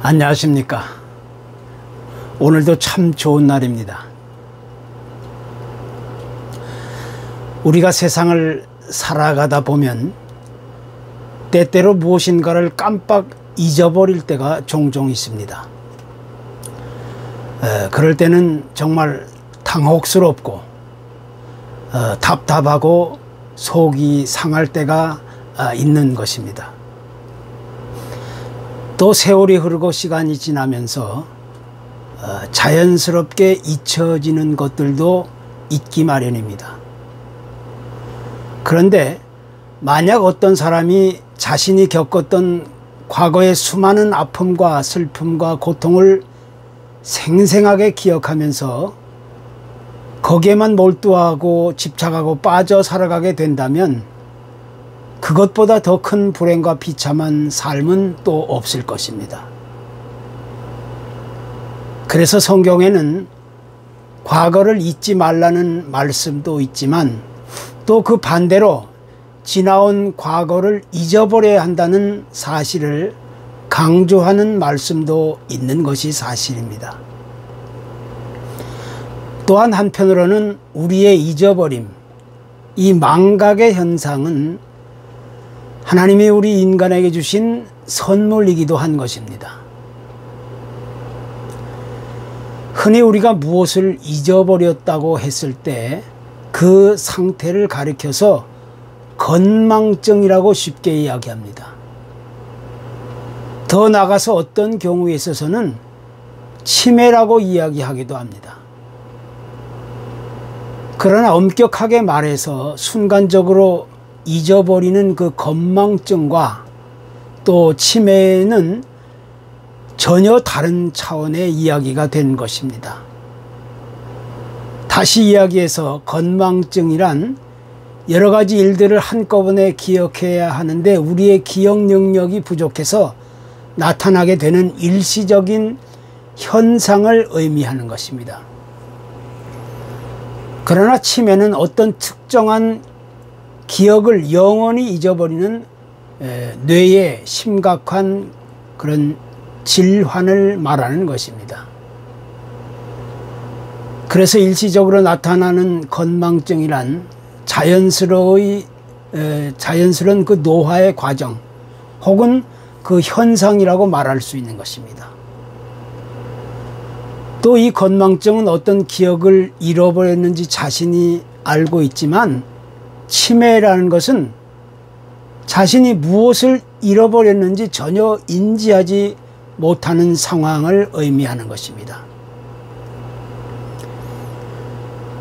안녕하십니까. 오늘도 참 좋은 날입니다. 우리가 세상을 살아가다 보면 때때로 무엇인가를 깜빡 잊어버릴 때가 종종 있습니다. 그럴 때는 정말 당혹스럽고 답답하고 속이 상할 때가 있는 것입니다. 또 세월이 흐르고 시간이 지나면서 자연스럽게 잊혀지는 것들도 있기 마련입니다. 그런데 만약 어떤 사람이 자신이 겪었던 과거의 수많은 아픔과 슬픔과 고통을 생생하게 기억하면서 거기에만 몰두하고 집착하고 빠져 살아가게 된다면 그것보다 더 큰 불행과 비참한 삶은 또 없을 것입니다. 그래서 성경에는 과거를 잊지 말라는 말씀도 있지만 또 그 반대로 지나온 과거를 잊어버려야 한다는 사실을 강조하는 말씀도 있는 것이 사실입니다. 또한 한편으로는 우리의 잊어버림, 이 망각의 현상은 하나님이 우리 인간에게 주신 선물이기도 한 것입니다. 흔히 우리가 무엇을 잊어버렸다고 했을 때 그 상태를 가리켜서 건망증이라고 쉽게 이야기합니다. 더 나아가서 어떤 경우에 있어서는 치매라고 이야기하기도 합니다. 그러나 엄격하게 말해서 순간적으로 잊어버리는 그 건망증과 또 치매는 전혀 다른 차원의 이야기가 된 것입니다. 다시 이야기해서 건망증이란 여러 가지 일들을 한꺼번에 기억해야 하는데 우리의 기억 능력이 부족해서 나타나게 되는 일시적인 현상을 의미하는 것입니다. 그러나 치매는 어떤 특정한 기억을 영원히 잊어버리는 뇌의 심각한 그런 질환을 말하는 것입니다. 그래서 일시적으로 나타나는 건망증이란 자연스러운 그 노화의 과정 혹은 그 현상이라고 말할 수 있는 것입니다. 또 이 건망증은 어떤 기억을 잃어버렸는지 자신이 알고 있지만 치매라는 것은 자신이 무엇을 잃어버렸는지 전혀 인지하지 못하는 상황을 의미하는 것입니다.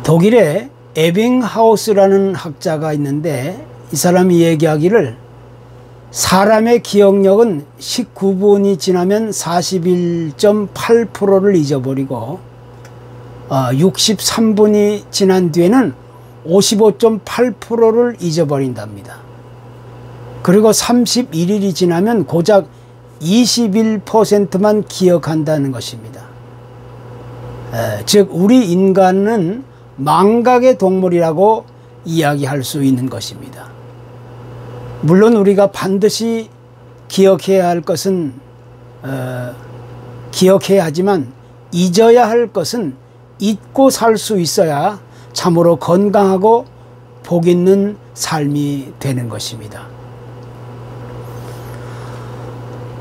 독일에 에빙하우스라는 학자가 있는데 이 사람이 얘기하기를 사람의 기억력은 19분이 지나면 41.8%를 잊어버리고 63분이 지난 뒤에는 55.8%를 잊어버린답니다. 그리고 31일이 지나면 고작 21%만 기억한다는 것입니다. 즉 우리 인간은 망각의 동물이라고 이야기할 수 있는 것입니다. 물론 우리가 반드시 기억해야 할 것은 기억해야 하지만 잊어야 할 것은 잊고 살 수 있어야 참으로 건강하고 복 있는 삶이 되는 것입니다.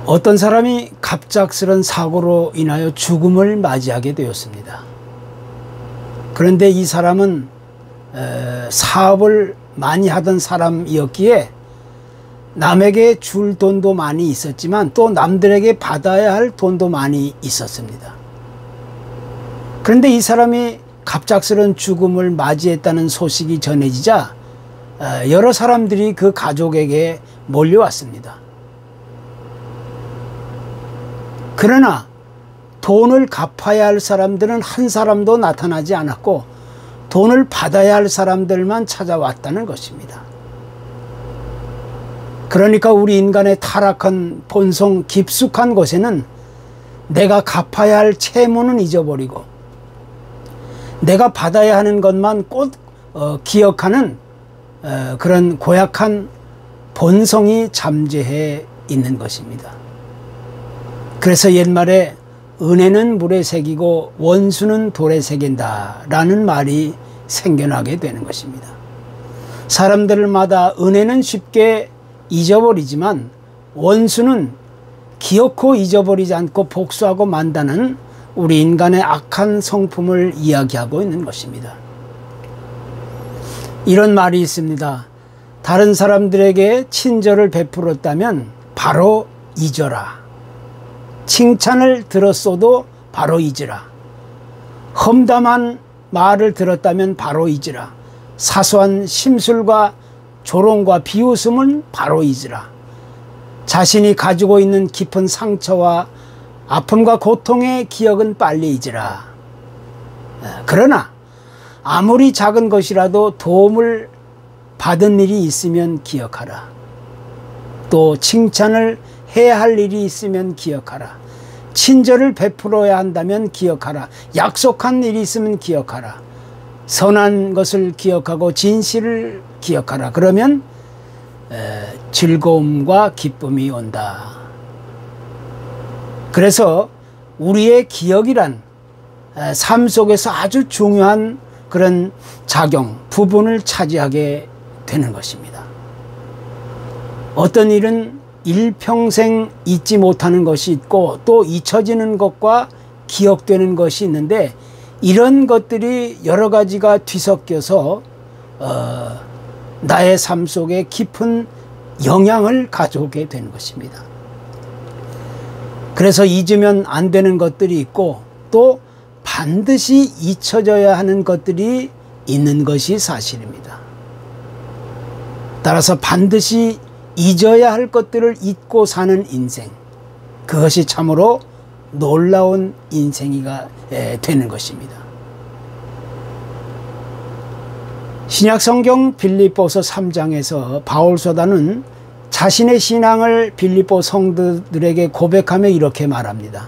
어떤 사람이 갑작스런 사고로 인하여 죽음을 맞이하게 되었습니다. 그런데 이 사람은 사업을 많이 하던 사람이었기에 남에게 줄 돈도 많이 있었지만 또 남들에게 받아야 할 돈도 많이 있었습니다. 그런데 이 사람이 갑작스런 죽음을 맞이했다는 소식이 전해지자 여러 사람들이 그 가족에게 몰려왔습니다. 그러나 돈을 갚아야 할 사람들은 한 사람도 나타나지 않았고 돈을 받아야 할 사람들만 찾아왔다는 것입니다. 그러니까 우리 인간의 타락한 본성 깊숙한 곳에는 내가 갚아야 할 채무는 잊어버리고 내가 받아야 하는 것만 꼭 기억하는 그런 고약한 본성이 잠재해 있는 것입니다. 그래서 옛말에 은혜는 물에 새기고 원수는 돌에 새긴다 라는 말이 생겨나게 되는 것입니다. 사람들마다 은혜는 쉽게 잊어버리지만 원수는 기어코 잊어버리지 않고 복수하고 만다는 우리 인간의 악한 성품을 이야기하고 있는 것입니다. 이런 말이 있습니다. 다른 사람들에게 친절을 베풀었다면 바로 잊어라. 칭찬을 들었어도 바로 잊으라. 험담한 말을 들었다면 바로 잊으라. 사소한 심술과 조롱과 비웃음은 바로 잊으라. 자신이 가지고 있는 깊은 상처와 아픔과 고통의 기억은 빨리 잊으라. 그러나 아무리 작은 것이라도 도움을 받은 일이 있으면 기억하라. 또 칭찬을 해야 할 일이 있으면 기억하라. 친절을 베풀어야 한다면 기억하라. 약속한 일이 있으면 기억하라. 선한 것을 기억하고 진실을 기억하라. 그러면 즐거움과 기쁨이 온다. 그래서 우리의 기억이란 삶 속에서 아주 중요한 그런 작용, 부분을 차지하게 되는 것입니다. 어떤 일은 일평생 잊지 못하는 것이 있고 또 잊혀지는 것과 기억되는 것이 있는데 이런 것들이 여러 가지가 뒤섞여서 나의 삶 속에 깊은 영향을 가져오게 되는 것입니다. 그래서 잊으면 안 되는 것들이 있고 또 반드시 잊혀져야 하는 것들이 있는 것이 사실입니다. 따라서 반드시 잊어야 할 것들을 잊고 사는 인생, 그것이 참으로 놀라운 인생이가 되는 것입니다. 신약성경 빌립보서 3장에서 바울서단은 자신의 신앙을 빌립보 성도들에게 고백하며 이렇게 말합니다.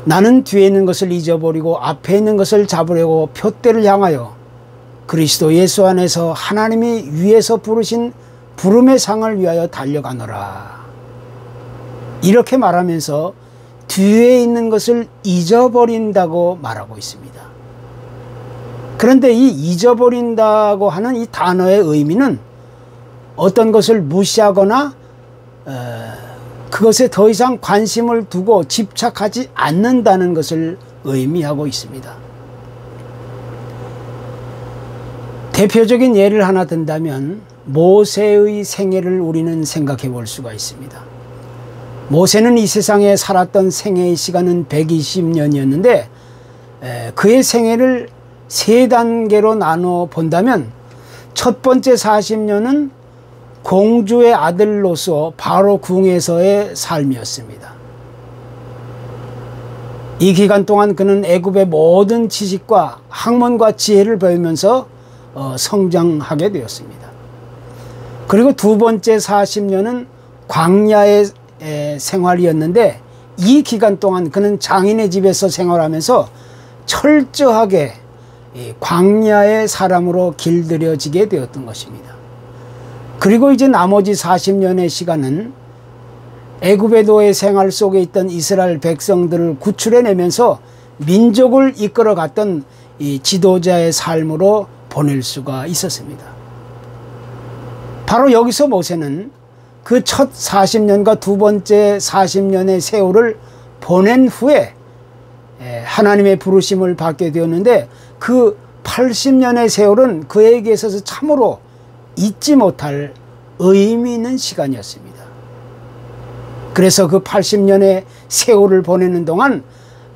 나는 뒤에 있는 것을 잊어버리고 앞에 있는 것을 잡으려고 표대를 향하여 그리스도 예수 안에서 하나님이 위에서 부르신 부름의 상을 위하여 달려가노라. 이렇게 말하면서 뒤에 있는 것을 잊어버린다고 말하고 있습니다. 그런데 이 잊어버린다고 하는 이 단어의 의미는 어떤 것을 무시하거나 그것에 더 이상 관심을 두고 집착하지 않는다는 것을 의미하고 있습니다. 대표적인 예를 하나 든다면 모세의 생애를 우리는 생각해 볼 수가 있습니다. 모세는 이 세상에 살았던 생애의 시간은 120년이었는데 그의 생애를 세 단계로 나눠 본다면 첫 번째 40년은 공주의 아들로서 바로 궁에서의 삶이었습니다. 이 기간 동안 그는 애굽의 모든 지식과 학問과 지혜를 배우면서 성장하게 되었습니다. 그리고 두 번째 40년은 광야의 생활이었는데 이 기간 동안 그는 장인의 집에서 생활하면서 철저하게 광야의 사람으로 길들여지게 되었던 것입니다. 그리고 이제 나머지 40년의 시간은 애굽의 노예 생활 속에 있던 이스라엘 백성들을 구출해내면서 민족을 이끌어갔던 이 지도자의 삶으로 보낼 수가 있었습니다. 바로 여기서 모세는 그 첫 40년과 두 번째 40년의 세월을 보낸 후에 하나님의 부르심을 받게 되었는데 그 80년의 세월은 그에게 있어서 참으로 잊지 못할 의미 있는 시간이었습니다. 그래서 그 80년의 세월을 보내는 동안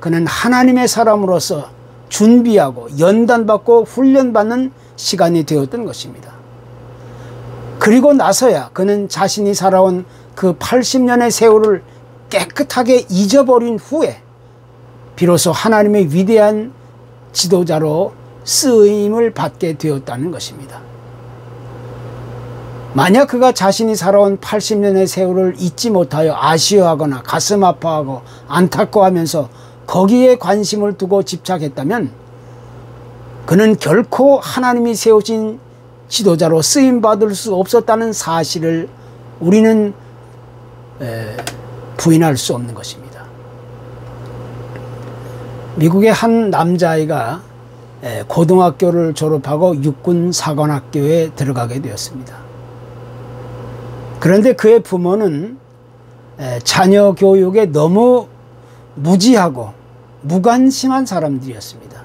그는 하나님의 사람으로서 준비하고 연단받고 훈련받는 시간이 되었던 것입니다. 그리고 나서야 그는 자신이 살아온 그 80년의 세월을 깨끗하게 잊어버린 후에 비로소 하나님의 위대한 지도자로 쓰임을 받게 되었다는 것입니다. 만약 그가 자신이 살아온 80년의 세월을 잊지 못하여 아쉬워하거나 가슴 아파하고 안타까워하면서 거기에 관심을 두고 집착했다면 그는 결코 하나님이 세우신 지도자로 쓰임받을 수 없었다는 사실을 우리는 부인할 수 없는 것입니다. 미국의 한 남자아이가 고등학교를 졸업하고 육군사관학교에 들어가게 되었습니다. 그런데 그의 부모는 자녀 교육에 너무 무지하고 무관심한 사람들이었습니다.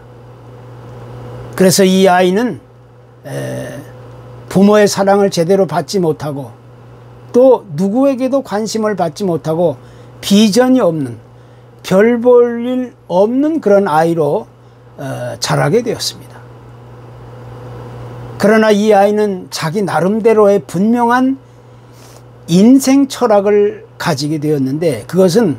그래서 이 아이는 부모의 사랑을 제대로 받지 못하고 또 누구에게도 관심을 받지 못하고 비전이 없는, 별 볼 일 없는 그런 아이로 자라게 되었습니다. 그러나 이 아이는 자기 나름대로의 분명한 인생 철학을 가지게 되었는데, 그것은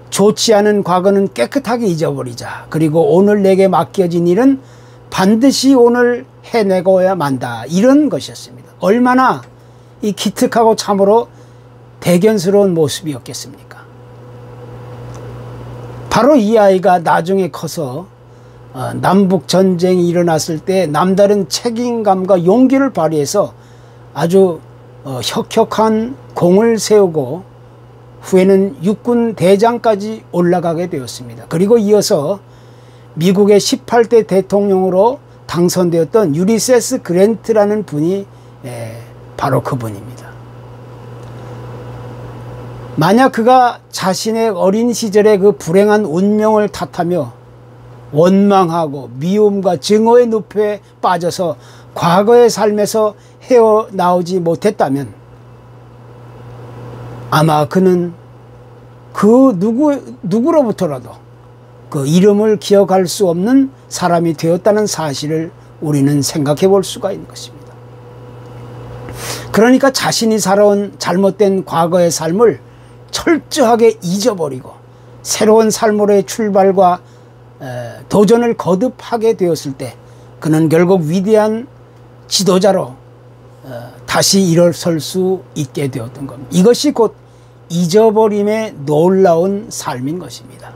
좋지 않은 과거는 깨끗하게 잊어버리자. 그리고 오늘 내게 맡겨진 일은 반드시 오늘 해내고야 만다. 이런 것이었습니다. 얼마나 이 기특하고 참으로 대견스러운 모습이었겠습니까? 바로 이 아이가 나중에 커서 남북전쟁이 일어났을 때 남다른 책임감과 용기를 발휘해서 아주 혁혁한 공을 세우고 후에는 육군 대장까지 올라가게 되었습니다. 그리고 이어서 미국의 18대 대통령으로 당선되었던 유리세스 그랜트라는 분이 바로 그분입니다. 만약 그가 자신의 어린 시절의 그 불행한 운명을 탓하며 원망하고 미움과 증오의 늪에 빠져서 과거의 삶에서 헤어나오지 못했다면 아마 그는 그 누구로부터라도 그 이름을 기억할 수 없는 사람이 되었다는 사실을 우리는 생각해 볼 수가 있는 것입니다. 그러니까 자신이 살아온 잘못된 과거의 삶을 철저하게 잊어버리고 새로운 삶으로의 출발과 도전을 거듭하게 되었을 때 그는 결국 위대한 지도자로 다시 일어설 수 있게 되었던 겁니다. 이것이 곧 잊어버림의 놀라운 삶인 것입니다.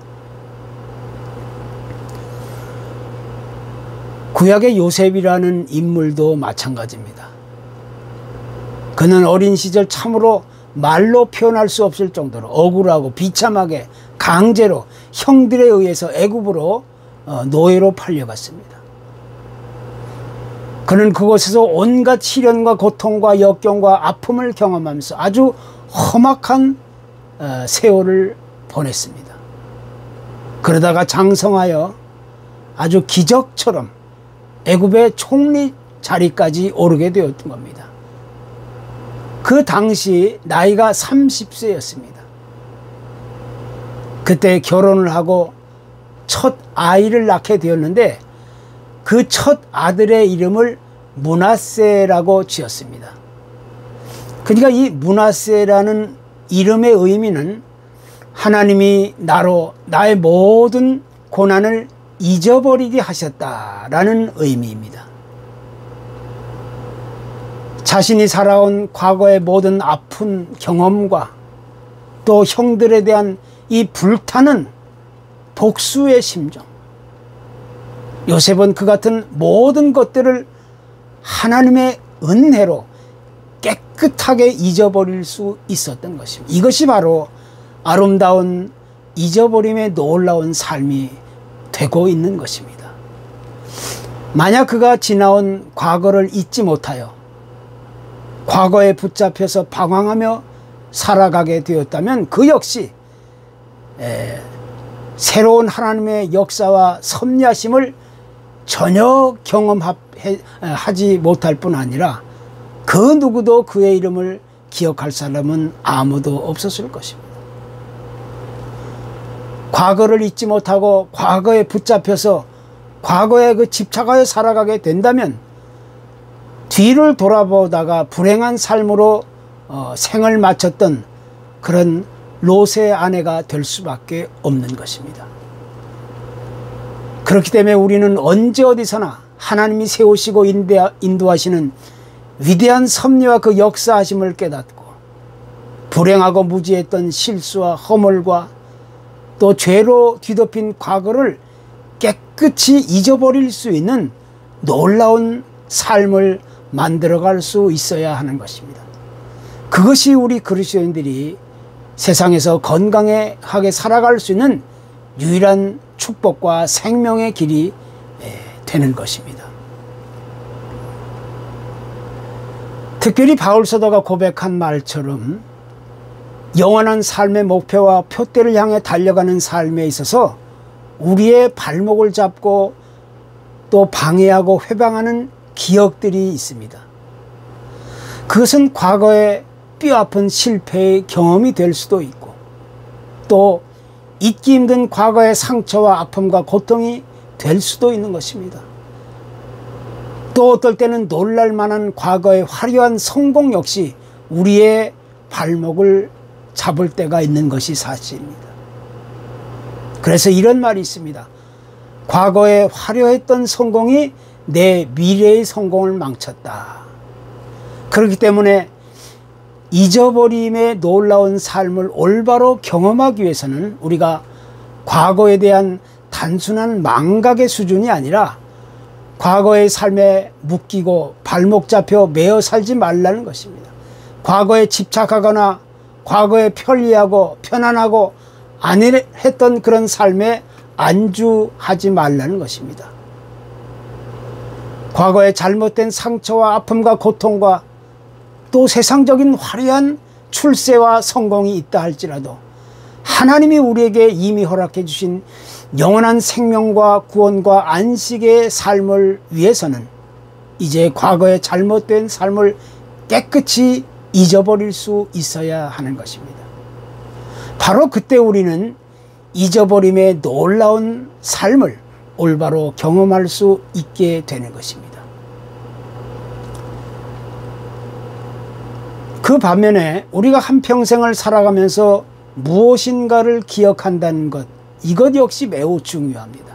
구약의 요셉이라는 인물도 마찬가지입니다. 그는 어린 시절 참으로 말로 표현할 수 없을 정도로 억울하고 비참하게 강제로 형들에 의해서 애굽으로 노예로 팔려갔습니다. 그는 그곳에서 온갖 시련과 고통과 역경과 아픔을 경험하면서 아주 험악한 세월을 보냈습니다. 그러다가 장성하여 아주 기적처럼 애굽의 총리 자리까지 오르게 되었던 겁니다. 그 당시 나이가 30세였습니다. 그때 결혼을 하고 첫 아이를 낳게 되었는데 그 첫 아들의 이름을 므낫세라고 지었습니다. 그러니까 이 므낫세라는 이름의 의미는 하나님이 나로 나의 모든 고난을 잊어버리게 하셨다라는 의미입니다. 자신이 살아온 과거의 모든 아픈 경험과 또 형들에 대한 이 불타는 복수의 심정, 요셉은 그 같은 모든 것들을 하나님의 은혜로 깨끗하게 잊어버릴 수 있었던 것입니다. 이것이 바로 아름다운 잊어버림의 놀라운 삶이 되고 있는 것입니다. 만약 그가 지나온 과거를 잊지 못하여 과거에 붙잡혀서 방황하며 살아가게 되었다면 그 역시 새로운 하나님의 역사와 섭리하심을 전혀 경험하지 못할 뿐 아니라 그 누구도 그의 이름을 기억할 사람은 아무도 없었을 것입니다. 과거를 잊지 못하고 과거에 붙잡혀서 과거에 그 집착하여 살아가게 된다면 뒤를 돌아보다가 불행한 삶으로 생을 마쳤던 그런 롯의 아내가 될 수밖에 없는 것입니다. 그렇기 때문에 우리는 언제 어디서나 하나님이 세우시고 인도하시는 위대한 섭리와 그 역사하심을 깨닫고 불행하고 무지했던 실수와 허물과 또 죄로 뒤덮인 과거를 깨끗이 잊어버릴 수 있는 놀라운 삶을 만들어갈 수 있어야 하는 것입니다. 그것이 우리 그리스도인들이 세상에서 건강하게 살아갈 수 있는 유일한 축복과 생명의 길이 되는 것입니다. 특별히 바울 사도가 고백한 말처럼 영원한 삶의 목표와 표대를 향해 달려가는 삶에 있어서 우리의 발목을 잡고 또 방해하고 회방하는 기억들이 있습니다. 그것은 과거의 뼈아픈 실패의 경험이 될 수도 있고 또 잊기 힘든 과거의 상처와 아픔과 고통이 될 수도 있는 것입니다. 또 어떨 때는 놀랄만한 과거의 화려한 성공 역시 우리의 발목을 잡을 때가 있는 것이 사실입니다. 그래서 이런 말이 있습니다. 과거에 화려했던 성공이 내 미래의 성공을 망쳤다. 그렇기 때문에 잊어버림의 놀라운 삶을 올바로 경험하기 위해서는 우리가 과거에 대한 단순한 망각의 수준이 아니라 과거의 삶에 묶이고 발목 잡혀 매어 살지 말라는 것입니다. 과거에 집착하거나 과거에 편리하고 편안하고 안일했던 그런 삶에 안주하지 말라는 것입니다. 과거에 잘못된 상처와 아픔과 고통과 또 세상적인 화려한 출세와 성공이 있다 할지라도 하나님이 우리에게 이미 허락해 주신 영원한 생명과 구원과 안식의 삶을 위해서는 이제 과거의 잘못된 삶을 깨끗이 잊어버릴 수 있어야 하는 것입니다. 바로 그때 우리는 잊어버림의 놀라운 삶을 올바로 경험할 수 있게 되는 것입니다. 그 반면에 우리가 한평생을 살아가면서 무엇인가를 기억한다는 것, 이것 역시 매우 중요합니다.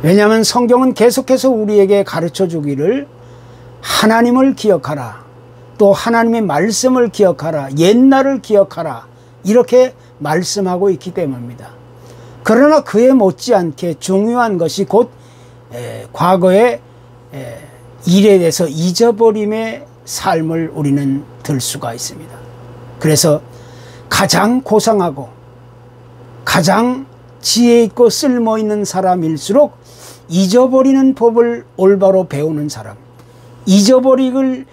왜냐하면 성경은 계속해서 우리에게 가르쳐 주기를 하나님을 기억하라, 또 하나님의 말씀을 기억하라, 옛날을 기억하라 이렇게 말씀하고 있기 때문입니다. 그러나 그에 못지않게 중요한 것이 곧 과거의 일에 대해서 잊어버림의 삶을 우리는 들 수가 있습니다. 그래서 가장 고상하고 가장 지혜 있고 쓸모 있는 사람일수록 잊어버리는 법을 올바로 배우는 사람, 잊어버리길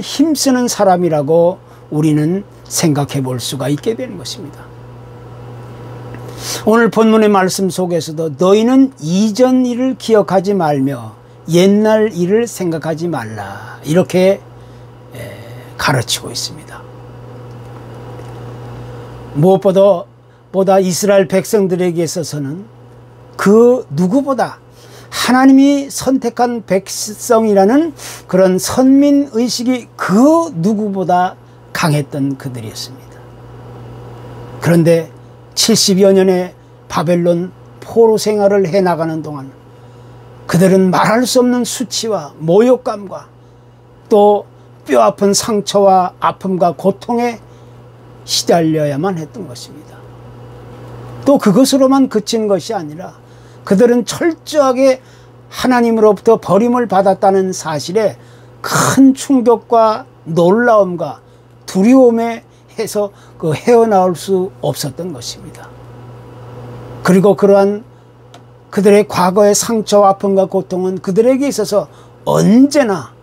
힘쓰는 사람이라고 우리는 생각해 볼 수가 있게 되는 것입니다. 오늘 본문의 말씀 속에서도 너희는 이전 일을 기억하지 말며 옛날 일을 생각하지 말라 이렇게 가르치고 있습니다. 무엇보다 이스라엘 백성들에게 있어서는 그 누구보다 하나님이 선택한 백성이라는 그런 선민의식이 그 누구보다 강했던 그들이었습니다. 그런데 70여 년의 바벨론 포로 생활을 해나가는 동안 그들은 말할 수 없는 수치와 모욕감과 또 뼈아픈 상처와 아픔과 고통에 시달려야만 했던 것입니다. 또 그것으로만 그친 것이 아니라 그들은 철저하게 하나님으로부터 버림을 받았다는 사실에 큰 충격과 놀라움과 두려움에 해서 헤어나올 수 없었던 것입니다. 그리고 그러한 그들의 과거의 상처와 아픔과 고통은 그들에게 있어서 언제나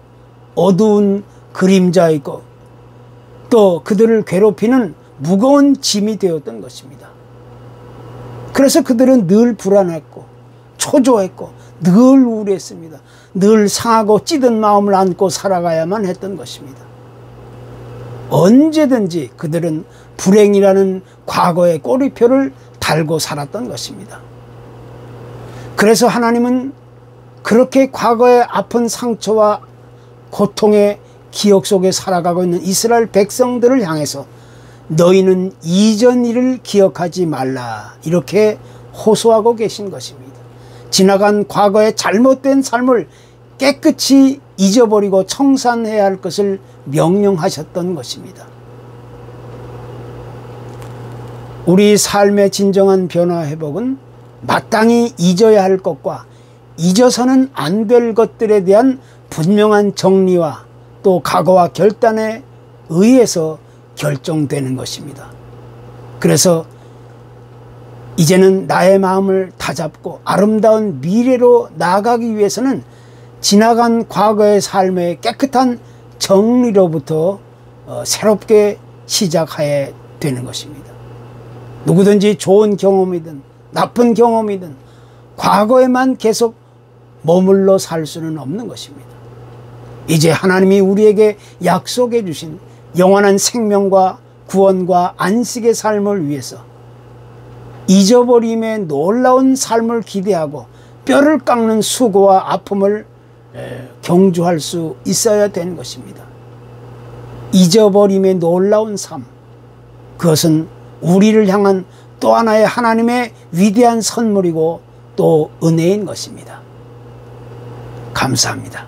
어두운 그림자이고 또 그들을 괴롭히는 무거운 짐이 되었던 것입니다. 그래서 그들은 늘 불안했고 초조했고 늘 우울했습니다. 늘 상하고 찌든 마음을 안고 살아가야만 했던 것입니다. 언제든지 그들은 불행이라는 과거의 꼬리표를 달고 살았던 것입니다. 그래서 하나님은 그렇게 과거의 아픈 상처와 고통의 기억 속에 살아가고 있는 이스라엘 백성들을 향해서 너희는 이전 일을 기억하지 말라 이렇게 호소하고 계신 것입니다. 지나간 과거의 잘못된 삶을 깨끗이 잊어버리고 청산해야 할 것을 명령하셨던 것입니다. 우리 삶의 진정한 변화 회복은 마땅히 잊어야 할 것과 잊어서는 안 될 것들에 대한 분명한 정리와 또 각오와 결단에 의해서 결정되는 것입니다. 그래서 이제는 나의 마음을 다잡고 아름다운 미래로 나아가기 위해서는 지나간 과거의 삶의 깨끗한 정리로부터 새롭게 시작해야 되는 것입니다. 누구든지 좋은 경험이든 나쁜 경험이든 과거에만 계속 머물러 살 수는 없는 것입니다. 이제 하나님이 우리에게 약속해 주신 영원한 생명과 구원과 안식의 삶을 위해서 잊어버림의 놀라운 삶을 기대하고 뼈를 깎는 수고와 아픔을 경주할 수 있어야 되는 것입니다. 잊어버림의 놀라운 삶, 그것은 우리를 향한 또 하나의 하나님의 위대한 선물이고 또 은혜인 것입니다. 감사합니다.